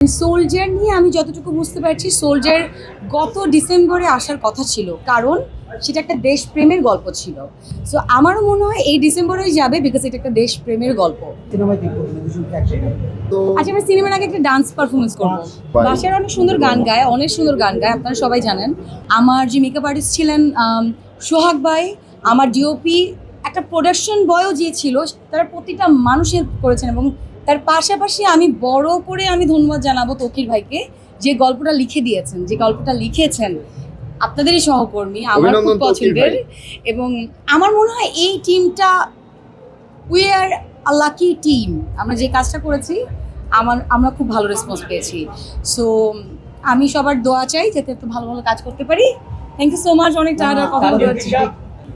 Soldier নিয়ে আমি যতটুকু বুঝতে পারছি, সোলজার গত ডিসেম্বরে আসার কথা ছিল, কারণ সেটা একটা দেশপ্রেমের গল্প ছিল। সো আমারও মনে হয় এই ডিসেম্বরেই যাবে, বিকজ এটা একটা দেশপ্রেমের গল্প। আচ্ছা, আমরা সিনেমার আগে একটা ডান্স পারফরমেন্স করবো। বাসার অনেক সুন্দর গান গায়, আপনারা সবাই জানেন। আমার যে মেকআপ আর্টিস্ট ছিলেন সোহাগ ভাই, আমার ডিওপি, একটা প্রোডাকশন বয়ও যে ছিল, তারা প্রতিটা মানুষের করেছেন। এবং তার পাশাপাশি আমি বড় করে ধন্যবাদ জানাবো তৌকির ভাইকে, যে গল্পটা লিখেছেন আপনাদেরই সহকর্মী, আমার খুব পছন্দের। এবং আমার মনে হয় এই টিমটা, we are a lucky team. আমরা যে কাজটা করেছি, আমরা খুব ভালো রেসপন্স পেয়েছি। সো আমি সবার দোয়া চাই যাতে একটু ভালো ভালো কাজ করতে পারি। Thank you so much. অনেক টায়ার্ড কথা বলছি।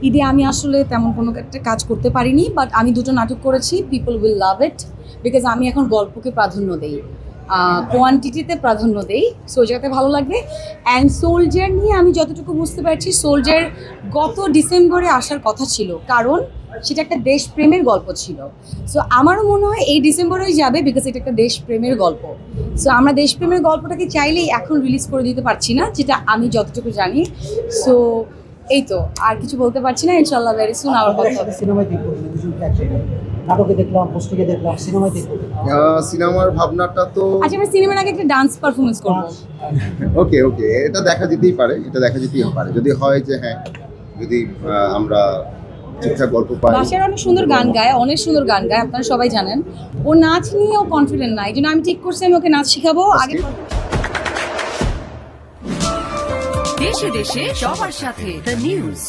ঈদে আমি আসলে তেমন কোনো একটা কাজ করতে পারিনি, বাট আমি দুটো নাটক করেছি। People will love it, because আমি এখন গল্পকে প্রাধান্য দেই, কোয়ান্টিটিতে প্রাধান্য দেই। সো জায়গাতে ভালো লাগবে। অ্যান্ড সোলজার নিয়ে আমি যতটুকু বুঝতে পারছি, সোলজার গত ডিসেম্বরে আসার কথা ছিল, কারণ সেটা একটা দেশপ্রেমের গল্প ছিল। সো আমারও মনে হয় এই ডিসেম্বরেই যাবে, বিকজ এটা একটা দেশপ্রেমের গল্প। সো আমরা দেশপ্রেমের গল্পটাকে চাইলেই এখন রিলিজ করে দিতে পারছি না, যেটা আমি যতটুকু জানি। সো এই তো, আর কিছু বলতে পারছি না। ইনশাআল্লাহ ভেরি সুন আবার কথা হবে। নাটকে দেখলাম, পুস্তকে দেখলাম, সিনেমায় দেখলাম। সিনেমার ভাবনাটা তো আচ্ছা, আমরা সিনেমার আগে একটা ডান্স পারফরমেন্স করবো। ওকে এটা দেখা যেতেই পারে, যদি হয় যে হ্যাঁ, যদি আমরা ঠিকঠাক গল্প পাই। বাসার অনেক সুন্দর গান গায়, আপনারা সবাই জানেন। ও নাচ নিয়ে কনফিডেন্ট না, এই জন্য আমি ঠিক করছি আমি ওকে নাচ শিখাবো আগে। দেশে দেশে সবার সাথে দ্য নিউজ।